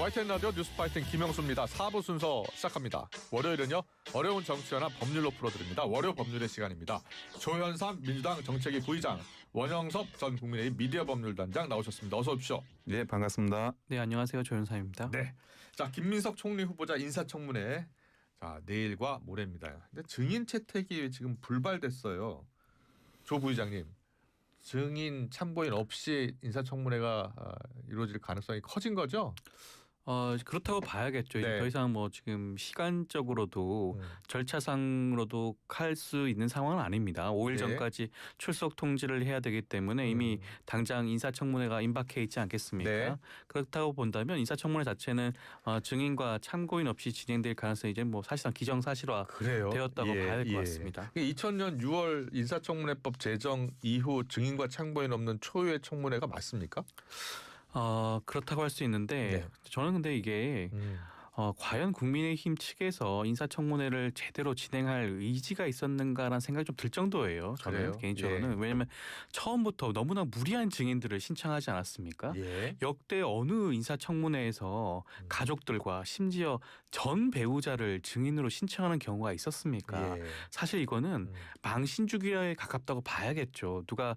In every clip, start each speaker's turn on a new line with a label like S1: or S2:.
S1: YTN 라디오 뉴스 파이팅 김영수입니다. 4부 순서 시작합니다. 월요일은요. 어려운 정치연합 법률로 풀어드립니다. 월요 법률의 시간입니다. 조현삼 민주당 정책위 부의장, 원영섭 전 국민의힘 미디어 법률단장 나오셨습니다. 어서 오십시오.
S2: 네, 반갑습니다.
S3: 네, 안녕하세요. 조현삼입니다.
S1: 네. 자, 김민석 총리 후보자 인사청문회. 자, 내일과 모레입니다. 근데 증인 채택이 지금 불발됐어요. 조 부의장님. 증인 참고인 없이 인사청문회가 이루어질 가능성이 커진 거죠?
S3: 그렇다고 봐야겠죠.
S1: 네.
S3: 더 이상 뭐 지금 시간적으로도 절차상으로도 할 수 있는 상황은 아닙니다. 5일
S1: 네.
S3: 전까지 출석 통지를 해야 되기 때문에 이미 당장 인사청문회가 임박해 있지 않겠습니까?
S1: 네.
S3: 그렇다고 본다면 인사청문회 자체는 증인과 참고인 없이 진행될 가능성이 이제 뭐 사실상 기정사실화
S1: 그래요.
S3: 되었다고 봐야 될 것 같습니다.
S1: 2000년 6월 인사청문회법 제정 이후 증인과 참고인 없는 초유의 청문회가 맞습니까?
S3: 그렇다고 할 수 있는데
S1: 네.
S3: 저는 근데 이게 과연 국민의힘 측에서 인사청문회를 제대로 진행할 의지가 있었는가라는 생각이 좀 들 정도예요. 저는
S1: 그래요?
S3: 개인적으로는.
S1: 예.
S3: 왜냐하면 처음부터 너무나 무리한 증인들을 신청하지 않았습니까?
S1: 예.
S3: 역대 어느 인사청문회에서 가족들과 심지어 전 배우자를 증인으로 신청하는 경우가 있었습니까?
S1: 예.
S3: 사실 이거는 망신주기에 가깝다고 봐야겠죠. 누가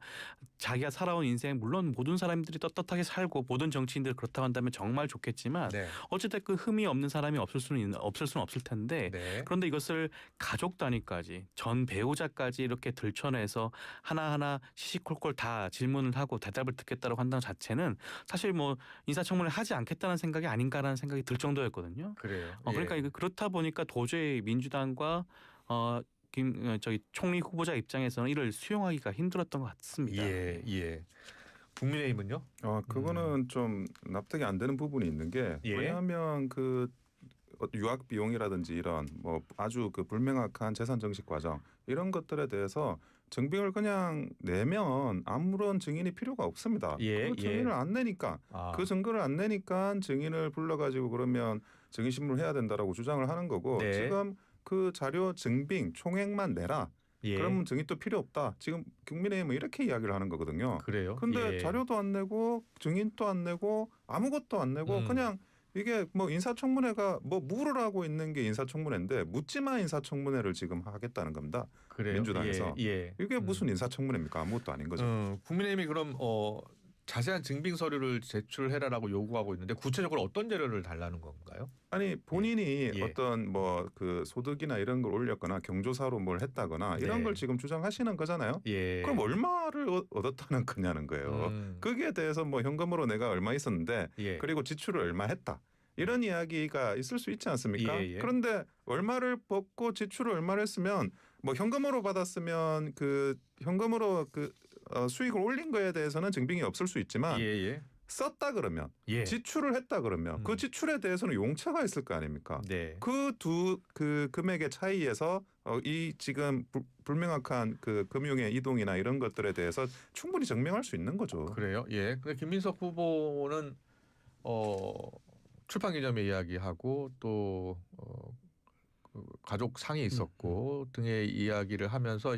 S3: 자기가 살아온 인생 물론 모든 사람들이 떳떳하게 살고 모든 정치인들 그렇다고 한다면 정말 좋겠지만
S1: 네.
S3: 어쨌든 그 흠이 없는 사람이 없을 수는 없을 텐데
S1: 네.
S3: 그런데 이것을 가족 단위까지 전 배우자까지 이렇게 들춰내서 하나하나 시시콜콜 다 질문을 하고 대답을 듣겠다고 한다는 자체는 사실 뭐 인사청문회 하지 않겠다는 생각이 아닌가라는 생각이 들 정도였거든요.
S1: 그래요.
S3: 그러니까 이거 그렇다 보니까 도저히 민주당과 총리 후보자 입장에서는 이를 수용하기가 힘들었던 것 같습니다.
S1: 예. 예. 국민의힘은요?
S2: 그거는 좀 납득이 안 되는 부분이 있는 게
S1: 예.
S2: 왜냐하면 그 유학 비용이라든지 이런 뭐 아주 그 불명확한 재산 정식 과정 이런 것들에 대해서 증빙을 그냥 내면 아무런 증인이 필요가 없습니다.
S1: 예,
S2: 그 증인을 안 내니까 그 증거를 안 내니까 증인을 불러가지고 그러면 증인 신문을 해야 된다라고 주장을 하는 거고
S1: 네.
S2: 지금 그 자료 증빙 총액만 내라.
S1: 예.
S2: 그러면 증인도 필요 없다. 지금 국민의힘은 이렇게 이야기를 하는 거거든요.
S1: 그래요?
S2: 근데
S1: 예.
S2: 자료도 안 내고 증인도 안 내고 아무것도 안 내고 그냥 이게 뭐 인사청문회가 뭐 물으라고 있는 게 인사청문회인데 묻지마 인사청문회를 지금 하겠다는 겁니다.
S1: 그래요?
S2: 민주당에서.
S1: 예. 예.
S2: 이게 무슨 인사청문회입니까? 아무것도 아닌 거죠.
S1: 국민의힘이 그럼 자세한 증빙 서류를 제출해라라고 요구하고 있는데 구체적으로 어떤 자료를 달라는 건가요?
S2: 아니 본인이
S1: 예.
S2: 어떤 뭐 그 소득이나 이런 걸 올렸거나 경조사로 뭘 했다거나 이런
S1: 네.
S2: 걸 지금 주장하시는 거잖아요.
S1: 예.
S2: 그럼 얼마를 얻었다는 거냐는 거예요. 거기에 대해서 뭐 현금으로 내가 얼마 있었는데
S1: 예.
S2: 그리고 지출을 얼마 했다. 이런 이야기가 있을 수 있지 않습니까?
S1: 예, 예.
S2: 그런데 얼마를 벗고 지출을 얼마를 했으면 뭐 현금으로 받았으면 그 현금으로 그 수익을 올린 거에 대해서는 증빙이 없을 수 있지만
S1: 예. 예.
S2: 썼다 그러면
S1: 예.
S2: 지출을 했다 그러면 그 지출에 대해서는 용처가 있을 거 아닙니까?
S1: 네.
S2: 그 금액의 차이에서 이 지금 불명확한 그 금융의 이동이나 이런 것들에 대해서 충분히 증명할 수 있는 거죠.
S1: 그래요? 예. 근데 김민석 후보는 출판 기념회 이야기하고 또 그 가족 상이 있었고 등의 이야기를 하면서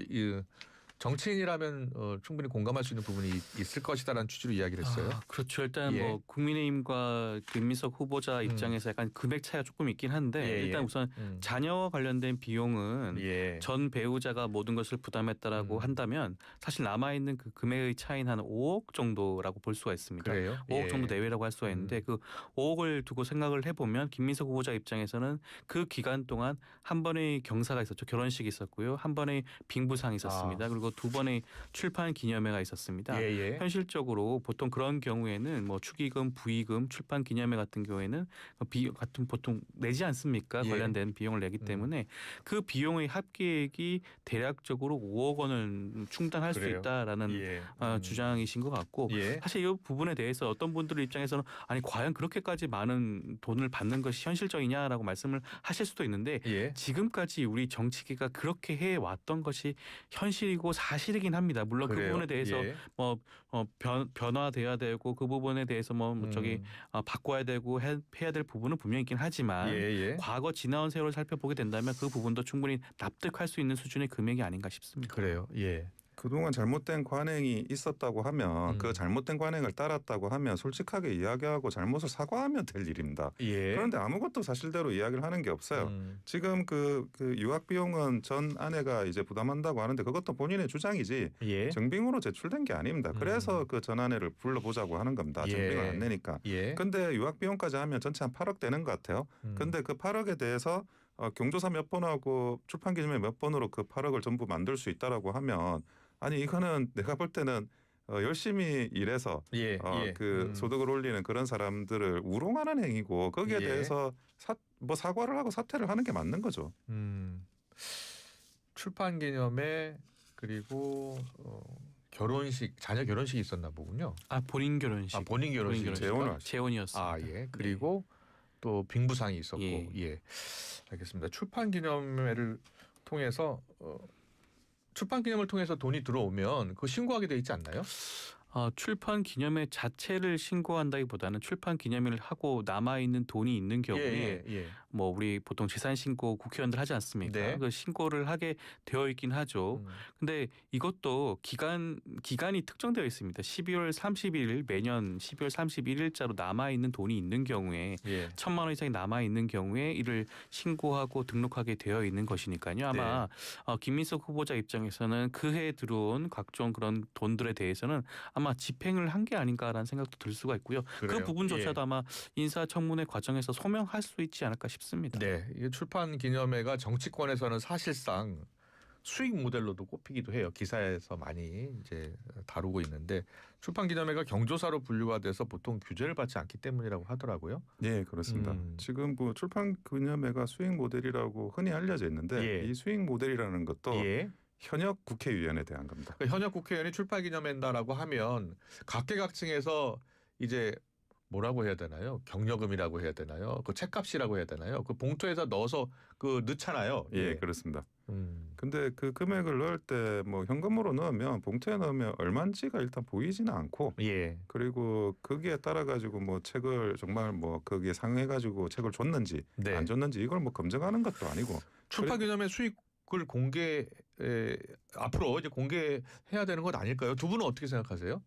S1: 정치인이라면 충분히 공감할 수 있는 부분이 있을 것이다라는 취지로 이야기를 했어요.
S3: 그렇죠. 일단
S1: 예.
S3: 뭐 국민의힘과 김민석 후보자 입장에서 약간 금액 차이가 조금 있긴 한데
S1: 예,
S3: 일단
S1: 예.
S3: 우선 자녀와 관련된 비용은
S1: 예.
S3: 전 배우자가 모든 것을 부담했다라고 한다면 사실 남아있는 그 금액의 차이는 한 5억 정도라고 볼 수가 있습니다.
S1: 그래요?
S3: 5억
S1: 예.
S3: 정도 내외라고 할 수가 있는데 그 5억을 두고 생각을 해보면 김민석 후보자 입장에서는 그 기간 동안 한 번의 경사가 있었죠. 결혼식이 있었고요. 한 번의 빙부상이 있었습니다. 그리고 두 번의 출판 기념회가 있었습니다.
S1: 예, 예.
S3: 현실적으로 보통 그런 경우에는 뭐 축의금, 부의금, 출판 기념회 같은 경우에는 같은 보통 내지 않습니까?
S1: 예.
S3: 관련된 비용을 내기 때문에 그 비용의 합계액이 대략적으로 5억 원을 충당할
S1: 그래요?
S3: 수 있다라는
S1: 예.
S3: 주장이신 것 같고
S1: 예.
S3: 사실 이 부분에 대해서 어떤 분들 입장에서는 아니 과연 그렇게까지 많은 돈을 받는 것이 현실적이냐라고 말씀을 하실 수도 있는데
S1: 예.
S3: 지금까지 우리 정치계가 그렇게 해왔던 것이 현실이고 사실이긴 합니다. 물론 그
S1: 그래요?
S3: 부분에 대해서
S1: 예.
S3: 뭐 변화돼야 되고 그 부분에 대해서 바꿔야 되고 해야 될 부분은 분명히 있긴 하지만
S1: 예, 예.
S3: 과거 지나온 세월을 살펴보게 된다면 그 부분도 충분히 납득할 수 있는 수준의 금액이 아닌가 싶습니다.
S1: 그래요. 예.
S2: 그동안 잘못된 관행이 있었다고 하면 그
S1: 음.
S2: 잘못된 관행을 따랐다고 하면 솔직하게 이야기하고 잘못을 사과하면 될 일입니다.
S1: 예.
S2: 그런데 아무것도 사실대로 이야기를 하는 게 없어요. 지금 그 유학 비용은 전 아내가 이제 부담한다고 하는데 그것도 본인의 주장이지
S1: 예.
S2: 증빙으로 제출된 게 아닙니다. 그래서 그 전 아내를 불러보자고 하는 겁니다.
S1: 예.
S2: 증빙을 안 내니까.
S1: 예.
S2: 근데 유학 비용까지 하면 전체 한 8억 되는 것 같아요. 근데 그 8억에 대해서 경조사 몇 번하고 출판 기념회 몇 번으로 그 8억을 전부 만들 수 있다라고 하면 아니 이거는 내가 볼 때는 열심히 일해서
S1: 예. 예.
S2: 그 소득을 올리는 그런 사람들을 우롱하는 행위고 거기에
S1: 예.
S2: 대해서 사과를 하고 사퇴를 하는 게 맞는 거죠.
S1: 출판 기념회 그리고 결혼식 자녀 결혼식이 있었나 보군요.
S3: 아 본인 결혼식.
S1: 아 본인 결혼식
S2: 재혼을
S3: 재혼이었습니다.
S1: 아 예. 그리고 또 빙부상이 있었고
S3: 예.
S1: 예. 알겠습니다. 출판 기념회를 통해서 출판 기념을 통해서 돈이 들어오면 그 신고하게 돼 있지 않나요?
S3: 출판 기념회 자체를 신고한다기보다는 출판 기념회를 하고 남아 있는 돈이 있는 경우에
S1: 예.
S3: 뭐 우리 보통 재산 신고 국회의원들 하지 않습니까?
S1: 네.
S3: 그 신고를 하게 되어 있긴 하죠. 근데 이것도 기간이 특정되어 있습니다. 12월 31일 매년 12월 31일자로 남아 있는 돈이 있는 경우에
S1: 예.
S3: 1,000만 원 이상이 남아 있는 경우에 이를 신고하고 등록하게 되어 있는 것이니까요. 아마 김민석 후보자 입장에서는 그해 들어온 각종 그런 돈들에 대해서는 아마 집행을 한 게 아닌가라는 생각도 들 수가 있고요.
S1: 그래요?
S3: 그 부분조차도
S1: 예.
S3: 아마 인사청문회 과정에서 소명할 수 있지 않을까 싶습니다.
S1: 네, 이 출판 기념회가 정치권에서는 사실상 수익 모델로도 꼽히기도 해요. 기사에서 많이 이제 다루고 있는데 출판 기념회가 경조사로 분류가 돼서 보통 규제를 받지 않기 때문이라고 하더라고요.
S2: 네, 그렇습니다. 지금 그 출판 기념회가 수익 모델이라고 흔히 알려져 있는데
S1: 예.
S2: 이 수익 모델이라는 것도
S1: 예.
S2: 현역 국회의원에 대한 겁니다.
S1: 그러니까 현역 국회의원이 출판 기념회다라고 하면 각계각층에서 이제 뭐라고 해야 되나요? 경력금이라고 해야 되나요? 그 책값이라고 해야 되나요? 그 봉투에다 넣어서 그 넣잖아요.
S2: 예, 그렇습니다.
S1: 음.
S2: 근데 그 금액을 넣을 때 뭐 현금으로 넣으면 봉투에 넣으면 얼마인지가 일단 보이지는 않고
S1: 예.
S2: 그리고 거기에 따라 가지고 뭐 책을 정말 뭐 거기에 상해 가지고 책을 줬는지
S1: 네.
S2: 안 줬는지 이걸 뭐 검증하는 것도 아니고
S1: 출판 기념회 수익을 앞으로 이제 공개해야 되는 것 아닐까요? 두 분은 어떻게 생각하세요?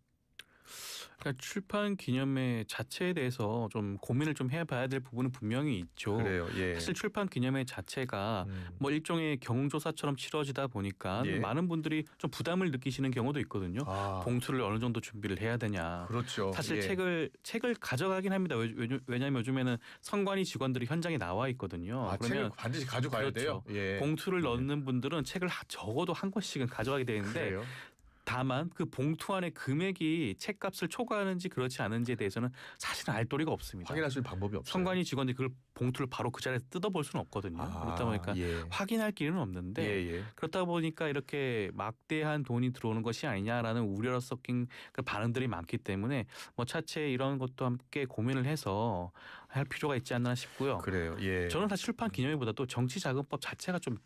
S3: 그러니까 출판 기념회 자체에 대해서 좀 고민을 좀 해봐야 될 부분은 분명히 있죠.
S1: 그래요. 예.
S3: 사실 출판 기념회 자체가 뭐 일종의 경조사처럼 치러지다 보니까
S1: 예.
S3: 많은 분들이 좀 부담을 느끼시는 경우도 있거든요. 봉투를 어느 정도 준비를 해야 되냐.
S1: 그렇죠.
S3: 사실
S1: 예.
S3: 책을 가져가긴 합니다. 왜냐하면 요즘에는 선관위 직원들이 현장에 나와 있거든요.
S1: 책을 반드시 가져가야 돼요. 예.
S3: 봉투를 넣는 분들은 책을 적어도 한 권씩은 가져가게 되는데
S1: 그래요.
S3: 다만 그 봉투 안에 금액이 책값을 초과하는지 그렇지 않은지에 대해서는 사실은 알 도리가 없습니다.
S1: 확인할 수 있는 방법이 없어요.
S3: 선관위 직원들이 그걸 봉투를 바로 그 자리에서 뜯어볼 수는 없거든요. 그렇다 보니까
S1: 예.
S3: 확인할 길은 없는데
S1: 예.
S3: 그렇다 보니까 이렇게 막대한 돈이 들어오는 것이 아니냐라는 우려가 섞인 그 반응들이 많기 때문에 뭐 차체 이런 것도 함께 고민을 해서 할 필요가 있지 않나 싶고요.
S1: 그래요. 예.
S3: 저는 사실 출판 기념회보다도 정치자금법 자체가 좀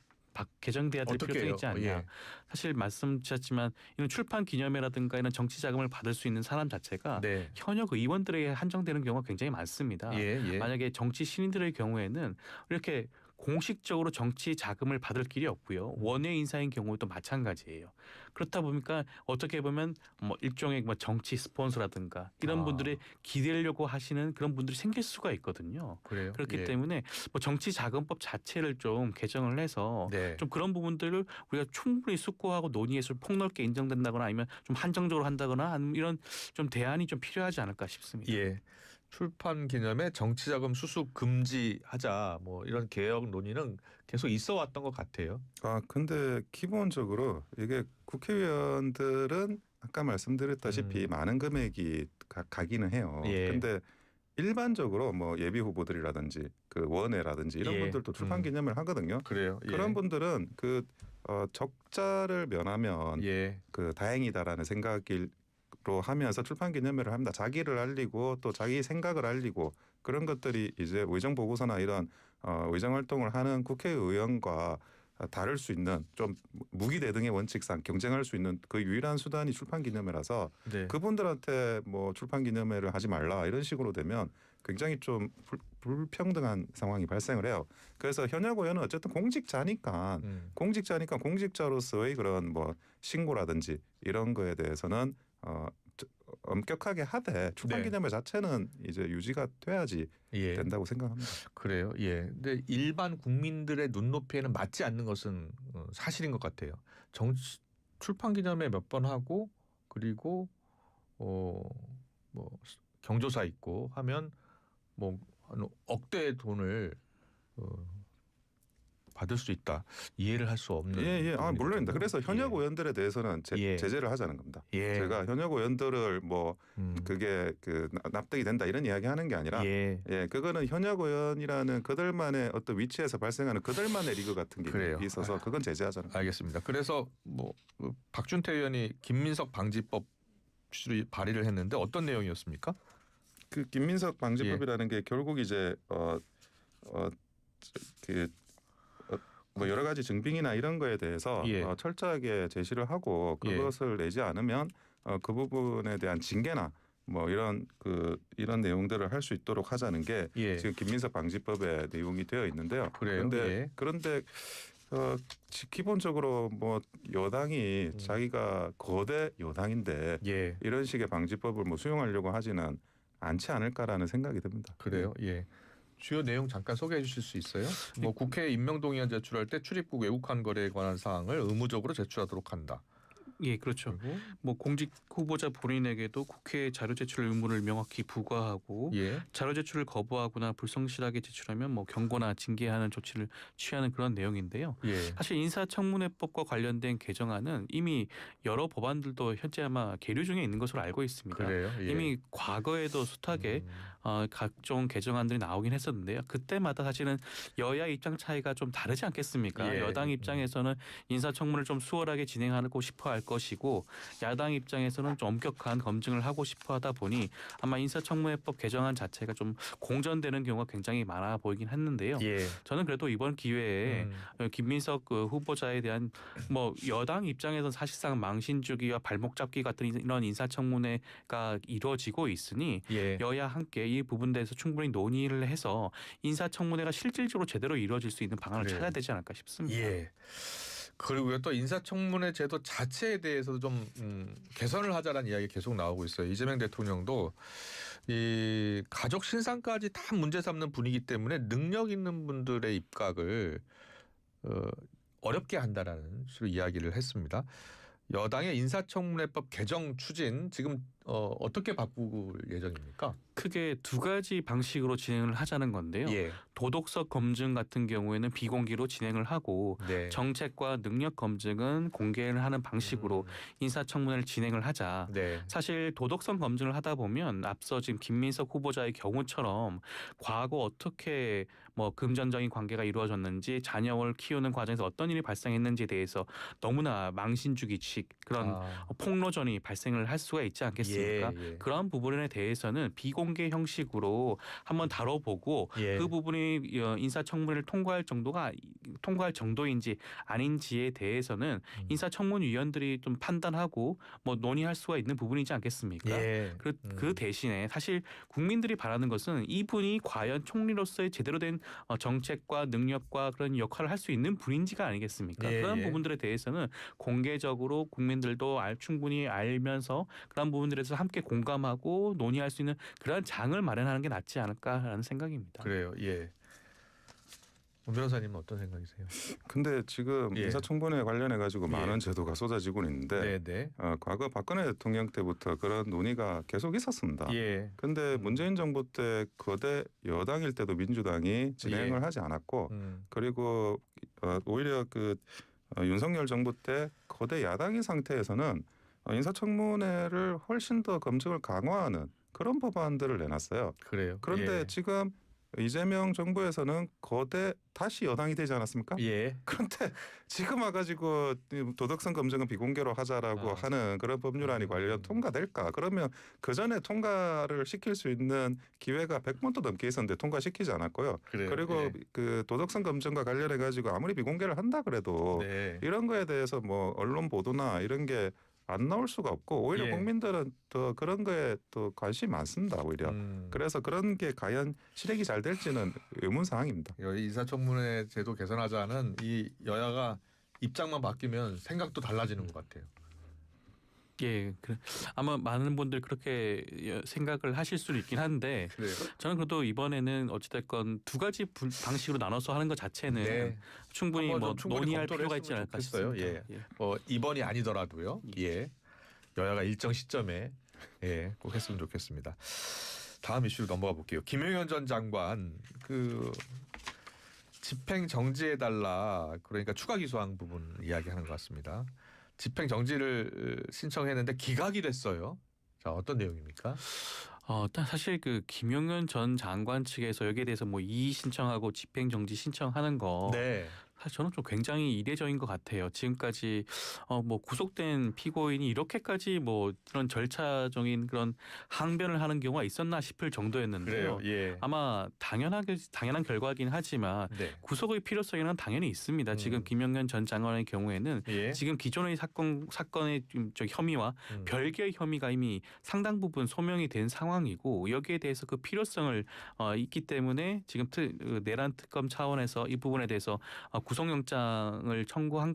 S3: 개정돼야 될
S1: 어떻게
S3: 필요성이
S1: 해요?
S3: 있지 않냐.
S1: 예.
S3: 사실 말씀드렸지만 이런 출판 기념회라든가 이런 정치 자금을 받을 수 있는 사람 자체가
S1: 네.
S3: 현역 의원들에게 한정되는 경우가 굉장히 많습니다.
S1: 예.
S3: 만약에 정치 신인들의 경우에는 이렇게 공식적으로 정치 자금을 받을 길이 없고요. 원외 인사인 경우도 마찬가지예요. 그렇다 보니까 어떻게 보면 뭐 일종의 뭐 정치 스폰서라든가 이런 분들이 기대려고 하시는 그런 분들이 생길 수가 있거든요.
S1: 그래요.
S3: 그렇기
S1: 예.
S3: 때문에 뭐 정치 자금법 자체를 좀 개정을 해서
S1: 네.
S3: 좀 그런 부분들을 우리가 충분히 숙고하고 논의해서 폭넓게 인정된다거나 아니면 좀 한정적으로 한다거나 이런 좀 대안이 좀 필요하지 않을까 싶습니다.
S1: 예. 출판 기념회 정치자금 수수 금지하자 뭐 이런 개혁 논의는 계속 있어 왔던 것 같아요.
S2: 근데 기본적으로 이게 국회의원들은 아까 말씀드렸다시피 많은 금액이 가기는 해요.
S1: 예.
S2: 근데 일반적으로 뭐 예비 후보들이라든지 그 원외라든지 이런
S1: 예.
S2: 분들도 출판 기념을 하거든요.
S1: 그래요. 예.
S2: 그런 분들은 그 적자를 면하면
S1: 예.
S2: 그 다행이다라는 생각으로 하면서 출판 기념회를 합니다. 자기를 알리고 또 자기 생각을 알리고 그런 것들이 이제 의정 보고서나 이런 의정 활동을 하는 국회의원과 다를 수 있는 좀 무기대등의 원칙상 경쟁할 수 있는 그 유일한 수단이 출판 기념회라서
S1: 네.
S2: 그분들한테 뭐 출판 기념회를 하지 말라 이런 식으로 되면 굉장히 좀 불평등한 상황이 발생을 해요. 그래서 현역 의원은 어쨌든 공직자니까 공직자로서의 그런 뭐 신고라든지 이런 거에 대해서는 엄격하게 하되 출판
S1: 네.
S2: 기념회 자체는 이제 유지가 돼야지
S1: 예.
S2: 된다고 생각합니다.
S1: 그래요. 예. 근데 일반 국민들의 눈높이에는 맞지 않는 것은 사실인 것 같아요. 출판 기념회 몇 번 하고 그리고 뭐 경조사 있고 하면 뭐 한 억대의 돈을 받을 수 있다. 이해를 할 수 없는.
S2: 예. 물론입니다.
S1: 부분이거든요.
S2: 그래서 현역
S1: 예.
S2: 의원들에 대해서는
S1: 예.
S2: 제재를 하자는 겁니다.
S1: 예.
S2: 제가 현역 의원들을 뭐 그게 납득이 된다 이런 이야기하는 게 아니라
S1: 예.
S2: 그거는 현역 의원이라는 그들만의 어떤 위치에서 발생하는 그들만의 리그 같은 게
S1: 그래요.
S2: 있어서 그건 제재하자는 겁니다.
S1: 알겠습니다. 그래서 뭐 박준태 의원이 김민석 방지법 발의를 했는데 어떤 내용이었습니까?
S2: 그 김민석 방지법이라는 게 결국 이제 뭐 여러 가지 증빙이나 이런 거에 대해서
S1: 예.
S2: 철저하게 제시를 하고 그것을 내지 않으면 그 부분에 대한 징계나 뭐 이런 내용들을 할 수 있도록 하자는 게
S1: 예.
S2: 지금 김민석 방지법에 내용이 되어 있는데요.
S1: 그래요?
S2: 그런데 기본적으로 뭐 여당이 자기가 거대 여당인데
S1: 예.
S2: 이런 식의 방지법을 뭐 수용하려고 하지는 않지 않을까라는 생각이 듭니다.
S1: 그래요. 예. 주요 내용 잠깐 소개해 주실 수 있어요? 뭐 국회에 임명동의안 제출할 때 출입국 외국한 거래에 관한 사항을 의무적으로 제출하도록 한다.
S3: 예, 그렇죠.
S1: 그리고
S3: 뭐 공직 후보자 본인에게도 국회 자료 제출 의무를 명확히 부과하고
S1: 예.
S3: 자료 제출을 거부하거나 불성실하게 제출하면 뭐 경고나 징계하는 조치를 취하는 그런 내용인데요.
S1: 예.
S3: 사실 인사청문회법과 관련된 개정안은 이미 여러 법안들도 현재 아마 계류 중에 있는 것으로 알고 있습니다.
S1: 그래요. 예.
S3: 이미 과거에도 숱하게 각종 개정안들이 나오긴 했었는데요. 그때마다 사실은 여야 입장 차이가 좀 다르지 않겠습니까?
S1: 예.
S3: 여당 입장에서는 인사청문을 좀 수월하게 진행하고 싶어 할 것이고 야당 입장에서는 좀 엄격한 검증을 하고 싶어 하다 보니 아마 인사청문회법 개정안 자체가 좀 공전되는 경우가 굉장히 많아 보이긴 했는데요.
S1: 예.
S3: 저는 그래도 이번 기회에 김민석 후보자에 대한 뭐 여당 입장에서는 사실상 망신 주기와 발목 잡기 같은 이런 인사청문회가 이루어지고 있으니
S1: 예.
S3: 여야 함께 이 부분에 대해서 충분히 논의를 해서 인사청문회가 실질적으로 제대로 이루어질 수 있는 방안을
S1: 그래요.
S3: 찾아야 되지 않을까 싶습니다.
S1: 예. 그리고요 또 인사청문회 제도 자체에 대해서도 좀 개선을 하자라는 이야기 계속 나오고 있어요. 이재명 대통령도 이 가족 신상까지 다 문제 삼는 분위기 때문에 능력 있는 분들의 입각을 어렵게 한다라는 식으로 이야기를 했습니다. 여당의 인사청문회법 개정 추진 지금 어떻게 바꿀 예정입니까?
S3: 크게 두 가지 방식으로 진행을 하자는 건데요.
S1: 예.
S3: 도덕성 검증 같은 경우에는 비공개로 진행을 하고
S1: 네.
S3: 정책과 능력 검증은 공개를 하는 방식으로 인사청문회를 진행을 하자.
S1: 네.
S3: 사실 도덕성 검증을 하다 보면 앞서 지금 김민석 후보자의 경우처럼 과거 어떻게 뭐 금전적인 관계가 이루어졌는지 자녀를 키우는 과정에서 어떤 일이 발생했는지에 대해서 너무나 망신주기식 그런 폭로전이 발생을 할 수가 있지 않겠습니까?
S1: 예.
S3: 그런 부분에 대해서는 비공개 형식으로 한번 다뤄보고
S1: 예.
S3: 그 부분이 인사청문회를 통과할 정도인지 아닌지에 대해서는 인사청문위원들이 좀 판단하고 뭐 논의할 수가 있는 부분이지 않겠습니까?
S1: 예.
S3: 그 대신에 사실 국민들이 바라는 것은 이분이 과연 총리로서의 제대로 된 정책과 능력과 그런 역할을 할 수 있는 분인지가 아니겠습니까?
S1: 예,
S3: 그런
S1: 예.
S3: 부분들에 대해서는 공개적으로 국민들도 충분히 알면서 그런 부분들에 대해서 함께 공감하고 논의할 수 있는 그런 장을 마련하는 게 낫지 않을까라는 생각입니다.
S1: 그래요. 예. 문 변호사님은 어떤 생각이세요?
S2: 근데 지금
S1: 예.
S2: 인사청문회 관련해 가지고
S1: 예.
S2: 많은 제도가 쏟아지고 있는데
S1: 네.
S2: 과거 박근혜 대통령 때부터 그런 논의가 계속 있었습니다.
S1: 예.
S2: 근데 문재인 정부 때 거대 여당일 때도 민주당이 진행을 하지 않았고 그리고 오히려 윤석열 정부 때 거대 야당인 상태에서는 인사청문회를 훨씬 더 검증을 강화하는 그런 법안들을 내놨어요.
S1: 그래요.
S2: 그런데
S1: 예.
S2: 지금 이재명 정부에서는 거대 다시 여당이 되지 않았습니까?
S1: 예.
S2: 그런데 지금 와가지고 도덕성 검증은 비공개로 하자라고 하는 그런 법률안이 관련 통과될까? 그러면 그 전에 통과를 시킬 수 있는 기회가 100번도 넘게 있었는데 통과시키지 않았고요.
S1: 그래요.
S2: 그리고
S1: 예.
S2: 그 도덕성 검증과 관련해 가지고 아무리 비공개를 한다 그래도
S1: 네.
S2: 이런 거에 대해서 뭐 언론 보도나 이런 게 안 나올 수가 없고 오히려
S1: 예.
S2: 국민들은 더 그런 거에 또 관심이 많습니다. 오히려. 그래서 그런 게 과연 실행이 잘 될지는 의문 사항입니다.
S1: 인사청문회 제도 개선하자는 이 여야가 입장만 바뀌면 생각도 달라지는 것 같아요.
S3: 예, 아마 많은 분들 그렇게 생각을 하실 수는 있긴 한데
S1: 그래요?
S3: 저는 그래도 이번에는 어찌됐건 두 가지 방식으로 나눠서 하는 것 자체는
S1: 네.
S3: 충분히
S1: 한번
S3: 뭐
S1: 좀 충분히
S3: 논의할
S1: 검토를
S3: 필요가 있지
S1: 했으면
S3: 않을까
S1: 좋겠어요.
S3: 싶습니다.
S1: 예. 이번이 아니더라도요. 예. 여야가 일정 시점에 꼭 했으면 좋겠습니다. 다음 이슈로 넘어가 볼게요. 김용현 전 장관 그 집행 정지해 달라 그러니까 추가 기소한 부분 이야기하는 것 같습니다. 집행 정지를 신청했는데 기각이 됐어요. 자, 어떤 내용입니까?
S3: 일단 사실 그 김용현 전 장관 측에서 여기에 대해서 뭐 이의 신청하고 집행 정지 신청하는 거
S1: 네.
S3: 사실 저는 좀 굉장히 이례적인 것 같아요. 지금까지 뭐 구속된 피고인이 이렇게까지 뭐 이런 절차적인 그런 항변을 하는 경우가 있었나 싶을 정도였는데요.
S1: 그래요. 예.
S3: 아마 당연한 결과긴 하지만
S1: 네.
S3: 구속의 필요성에는 당연히 있습니다. 지금 김용현 전 장관의 경우에는
S1: 예.
S3: 지금 기존의 사건의 저 혐의와 별개의 혐의가 이미 상당 부분 소명이 된 상황이고 여기에 대해서 그 필요성을 있기 때문에 지금 내란 특검 차원에서 이 부분에 대해서 구속영장을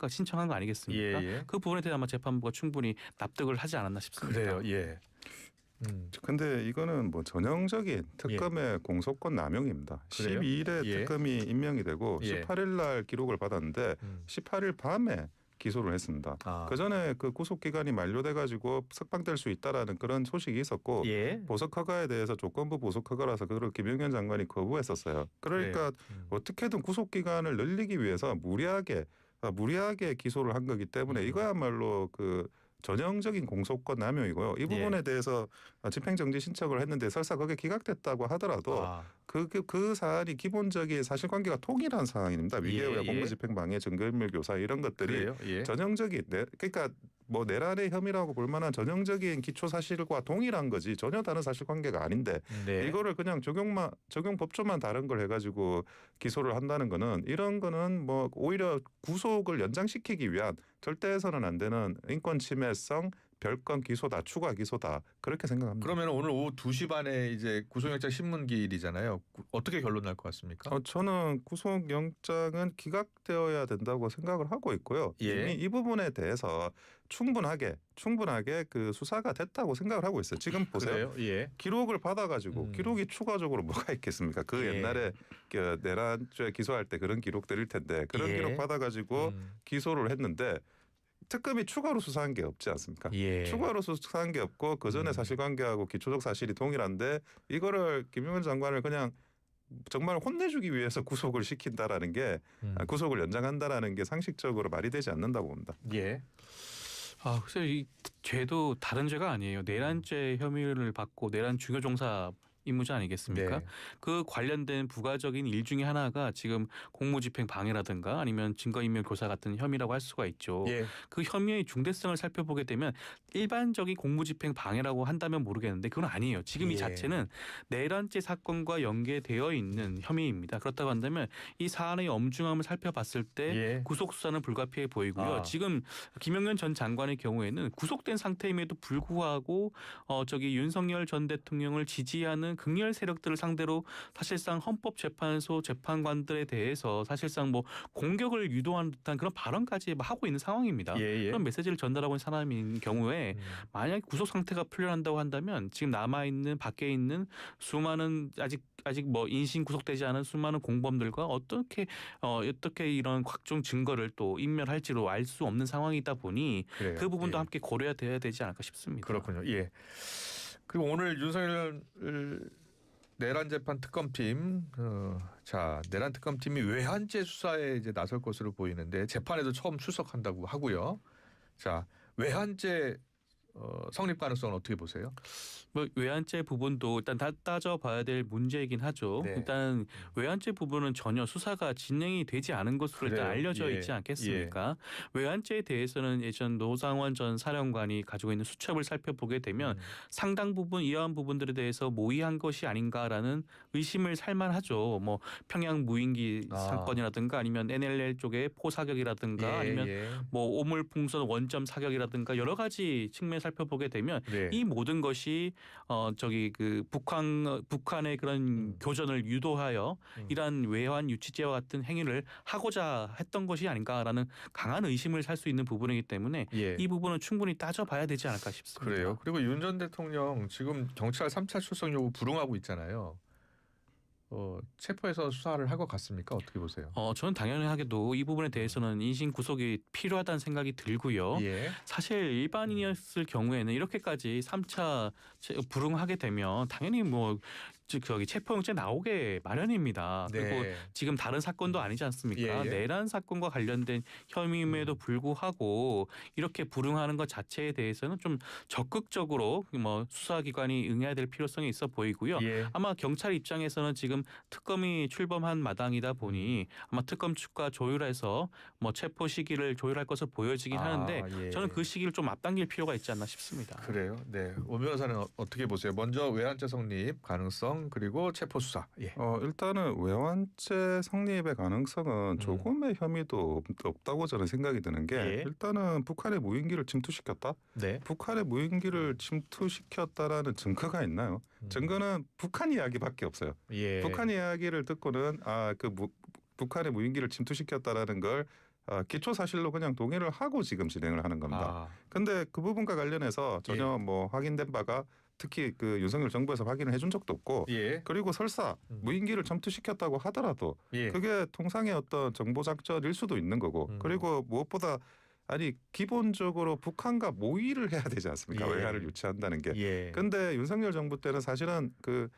S3: 신청한 거 아니겠습니까?
S1: 예.
S3: 그 부분에 대해 아마 재판부가 충분히 납득을 하지 않았나 싶습니다.
S1: 그래요. 예.
S2: 근데 이거는 뭐 전형적인 특검의 공소권 남용입니다.
S1: 그래요?
S2: 12일에
S1: 예.
S2: 특검이 임명이 되고
S1: 예.
S2: 18일 날 기록을 받았는데 18일 밤에 기소를 했습니다.
S1: 아.
S2: 그 전에 그 구속 기간이 만료돼 가지고 석방될 수 있다라는 그런 소식이 있었고
S1: 예.
S2: 보석 허가에 대해서 조건부 보석 허가라서 그걸 김용현 장관이 거부했었어요. 그러니까 어떻게든 구속 기간을 늘리기 위해서 무리하게 기소를 한 거기 때문에 이거야말로 그 전형적인 공소권 남용이고요. 이 부분에 대해서 집행정지 신청을 했는데 설사 그게 기각됐다고 하더라도 그 사안이 기본적인 사실관계가 통일한 사항입니다. 위계와 공무집행방해, 증거인멸 교사 이런 것들이 전형적인 그러니까 뭐 내란의 혐의라고 볼 만한 전형적인 기초 사실과 동일한 거지 전혀 다른 사실관계가 아닌데 이거를 그냥 적용 법조만 다른 걸 해가지고 기소를 한다는 거는 이런 거는 뭐 오히려 구속을 연장시키기 위한 절대 해서는 안 되는 인권 침해성 별건 기소다, 추가 기소다 그렇게 생각합니다.
S1: 그러면 오늘 오후 2시 반에 이제 구속영장 신문기일이잖아요. 어떻게 결론 날 것 같습니까?
S2: 저는 구속영장은 기각되어야 된다고 생각을 하고 있고요. 이미 이 부분에 대해서 충분하게 그 수사가 됐다고 생각을 하고 있어요. 지금 보세요. 기록을 받아가지고 기록이 추가적으로 뭐가 있겠습니까? 그 옛날에 그 내란죄 기소할 때 그런 기록들일 텐데 그런 기록 받아가지고 기소를 했는데 특검이 추가로 수사한 게 없지 않습니까? 추가로 수사한 게 없고 그 전에 사실관계하고 기초적 사실이 동일한데 이거를 김용현 장관을 그냥 정말 혼내주기 위해서 구속을 시킨다라는 게 구속을 연장한다라는 게 상식적으로 말이 되지 않는다고 봅니다.
S3: 글쎄 이 죄도 다른 죄가 아니에요. 내란죄 혐의를 받고 내란 중요 종사 임무자 아니겠습니까? 그 관련된 부가적인 일 중에 하나가 지금 공무집행 방해라든가 아니면 증거인멸 교사 같은 혐의라고 할 수가 있죠. 그 혐의의 중대성을 살펴보게 되면 일반적인 공무집행 방해라고 한다면 모르겠는데 그건 아니에요. 지금 이 자체는 내란죄 사건과 연계되어 있는 혐의입니다. 그렇다고 한다면 이 사안의 엄중함을 살펴봤을 때 구속 수사는 불가피해 보이고요. 지금 김용현 전 장관의 경우에는 구속된 상태임에도 불구하고 윤석열 전 대통령을 지지하는 극렬 세력들을 상대로 사실상 헌법재판소 재판관들에 대해서 사실상 뭐 공격을 유도하는 듯한 그런 발언까지 하고 있는 상황입니다. 그런 메시지를 전달하고 있는 사람인 경우에 만약에 구속 상태가 풀려난다고 한다면 지금 남아있는 밖에 있는 수많은 아직 뭐 인신 구속되지 않은 수많은 공범들과 어떻게 이런 각종 증거를 또 인멸할지로 알 수 없는 상황이다 보니 그 부분도 함께 고려돼야 되지 않을까 싶습니다.
S1: 그렇군요. 그리고 오늘 윤석열 내란 재판 특검팀 내란 특검팀이 외환죄 수사에 이제 나설 것으로 보이는데 재판에도 처음 출석한다고 하고요. 자, 외환죄 성립 가능성은 어떻게 보세요?
S3: 뭐 외환죄 부분도 일단 다 따져봐야 될 문제이긴 하죠.
S1: 네.
S3: 일단 외환죄 부분은 전혀 수사가 진행이 되지 않은 것으로 일단
S1: 그래요.
S3: 알려져
S1: 예.
S3: 있지 않겠습니까? 외환죄에 대해서는 예전 노상원 전 사령관이 가지고 있는 수첩을 살펴보게 되면 상당 부분 이러한 부분들에 대해서 모의한 것이 아닌가라는 의심을 살만하죠. 뭐 평양 무인기
S1: 아.
S3: 사건이라든가 아니면 NLL 쪽의 포사격이라든가 아니면 뭐 오물풍선 원점 사격이라든가 여러 가지 측면 살펴보게 되면
S1: 네.
S3: 이 모든 것이 저기 그 북한의 그런 교전을 유도하여 이러한 외환 유치죄와 같은 행위를 하고자 했던 것이 아닌가라는 강한 의심을 살 수 있는 부분이기 때문에
S1: 예.
S3: 이 부분은 충분히 따져봐야 되지 않을까 싶습니다.
S1: 그래요. 그리고 윤 전 대통령 지금 경찰 3차 출석 요구 불응하고 있잖아요. 체포해서 수사를 할 것 같습니까? 어떻게 보세요?
S3: 저는 당연하게도 이 부분에 대해서는 인신 구속이 필요하다는 생각이 들고요.
S1: 예.
S3: 사실 일반인이었을 경우에는 이렇게까지 3차 불응하게 되면 당연히 뭐 저기 체포영장 나오게 마련입니다. 그리고
S1: 네.
S3: 지금 다른 사건도 아니지 않습니까?
S1: 예, 예.
S3: 내란 사건과 관련된 혐의임에도 불구하고 이렇게 불응하는 것 자체에 대해서는 좀 적극적으로 뭐 수사기관이 응해야 될 필요성이 있어 보이고요.
S1: 예.
S3: 아마 경찰 입장에서는 지금 특검이 출범한 마당이다 보니 아마 특검 측과 조율해서 뭐 체포 시기를 조율할 것으로 보여지긴 하는데
S1: 예.
S3: 저는 그 시기를 좀 앞당길 필요가 있지 않나 싶습니다.
S1: 그래요. 네. 오 변호사는 어떻게 보세요? 먼저 외환죄 성립 가능성 그리고 체포 수사. 예.
S2: 일단은 외환죄 성립의 가능성은 조금의 혐의도 없다고 저는 생각이 드는 게
S1: 예.
S2: 일단은 북한의 무인기를 침투시켰다.
S1: 네.
S2: 북한의 무인기를 침투시켰다라는 증거가 있나요? 증거는 북한 이야기밖에 없어요.
S1: 예.
S2: 북한 이야기를 듣고는 북한의 무인기를 침투시켰다라는 걸 기초 사실로 그냥 동의를 하고 지금 진행을 하는 겁니다. 근데 그 부분과 관련해서 전혀 뭐 확인된 바가 특히 그 윤석열 정부에서 확인을 해준 적도 없고
S1: 예.
S2: 그리고 설사 무인기를 침투시켰다고 하더라도
S1: 예.
S2: 그게 통상의 어떤 정보 작전일 수도 있는 거고 그리고 무엇보다 기본적으로 북한과 모의를 해야 되지 않습니까?
S1: 예.
S2: 외환을 유치한다는 게.
S1: 예.
S2: 근데 윤석열 정부 때는 사실은 그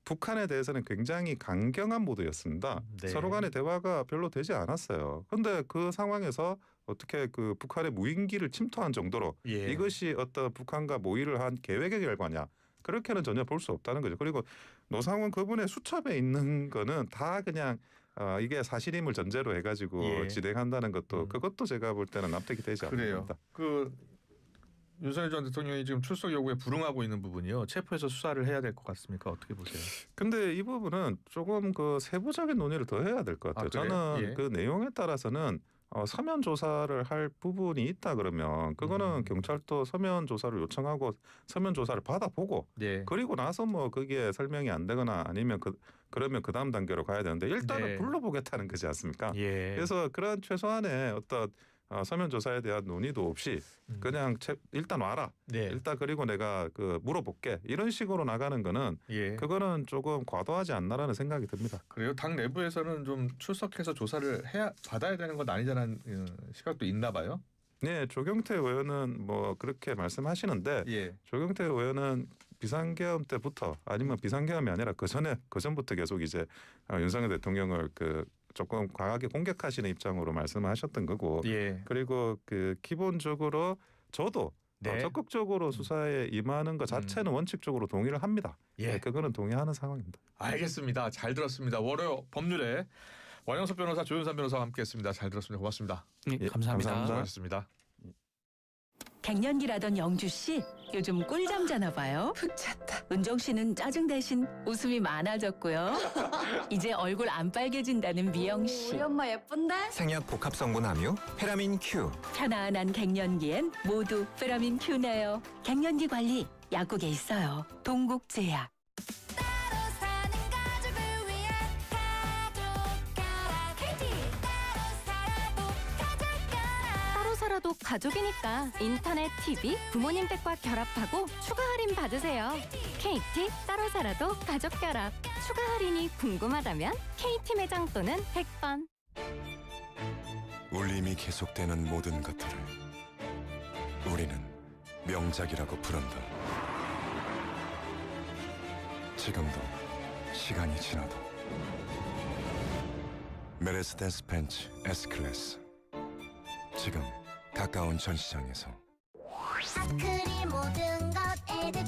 S2: 북한에 대해서는 굉장히 강경한 모드였습니다.
S1: 네.
S2: 서로 간의 대화가 별로 되지 않았어요. 근데 그 상황에서 어떻게 그 북한의 무인기를 침투한 정도로
S1: 예.
S2: 이것이 어떤 북한과 모의를 한 계획의 결과냐? 그렇게는 전혀 볼 수 없다는 거죠. 그리고 노상원 그분의 수첩에 있는 거는 다 그냥 이게 사실임을 전제로 해가지고
S1: 예.
S2: 진행한다는 것도 그것도 제가 볼 때는 납득이 되지
S1: 그래요.
S2: 않습니다.
S1: 그 윤석열 전 대통령이 지금 출석 요구에 불응하고 있는 부분이요. 체포해서 수사를 해야 될 것 같습니까? 어떻게 보세요?
S2: 근데 이 부분은 조금 그 세부적인 논의를 더 해야 될 것 같아요.
S1: 그래요?
S2: 저는
S1: 예.
S2: 그 내용에 따라서는 서면 조사를 할 부분이 있다 그러면 그거는 경찰도 서면 조사를 요청하고 서면 조사를 받아보고
S1: 예.
S2: 그리고 나서 뭐 그게 설명이 안 되거나 아니면 그러면 그 다음 단계로 가야 되는데 일단은
S1: 네.
S2: 불러보겠다는 거지 않습니까?
S1: 예.
S2: 그래서 그런 최소한의 어떤 서면 조사에 대한 논의도 없이 그냥 일단 와라.
S1: 네.
S2: 일단 그리고 내가 물어볼게. 이런 식으로 나가는 거는
S1: 예.
S2: 그거는 조금 과도하지 않나라는 생각이 듭니다.
S1: 그래요. 당 내부에서는 좀 출석해서 조사를 받아야 되는 건 아니자는 시각도 있나 봐요.
S2: 네, 조경태 의원은 뭐 그렇게 말씀하시는데
S1: 예.
S2: 조경태 의원은 비상계엄 때부터 아니면 비상계엄이 아니라 그 전부터 계속 이제 윤석열 대통령을 조금 강하게 공격하시는 입장으로 말씀하셨던 거고
S1: 예.
S2: 그리고 기본적으로 저도
S1: 네.
S2: 적극적으로 수사에 임하는 것 자체는 원칙적으로 동의를 합니다.
S1: 예.
S2: 네, 그거는 동의하는 상황입니다.
S1: 알겠습니다. 잘 들었습니다. 월요 법률에 원영석 변호사, 조윤선 변호사와 함께했습니다. 잘 들었습니다. 고맙습니다.
S3: 네,
S2: 예,
S3: 감사합니다.
S2: 감사합니다.
S1: 수고하셨습니다.
S4: 갱년기라던 영주 씨 요즘 꿀잠 자나 봐요.
S5: 푹 잤다.
S4: 은정 씨는 짜증 대신 웃음이 많아졌고요. 이제 얼굴 안 빨개진다는 미영 씨.
S5: 우리 엄마 예쁜데?
S6: 생약 복합 성분 함유 페라민 Q.
S4: 편안한 갱년기엔 모두 페라민 큐네요. 갱년기 관리 약국에 있어요. 동국제약.
S7: 따로 살아도 가족이니까 인터넷, TV, 부모님 댁과 결합하고 추가 할인 받으세요. KT 따로 살아도 가족 결합. 추가 할인이 궁금하다면 KT 매장 또는 100번.
S8: 울림이 계속되는 모든 것들을 우리는 명작이라고 부른다. 지금도 시간이 지나도 메르세데스 벤츠 S클래스 지금 가까운 전시장에서
S5: 아크릴 모든 것 애들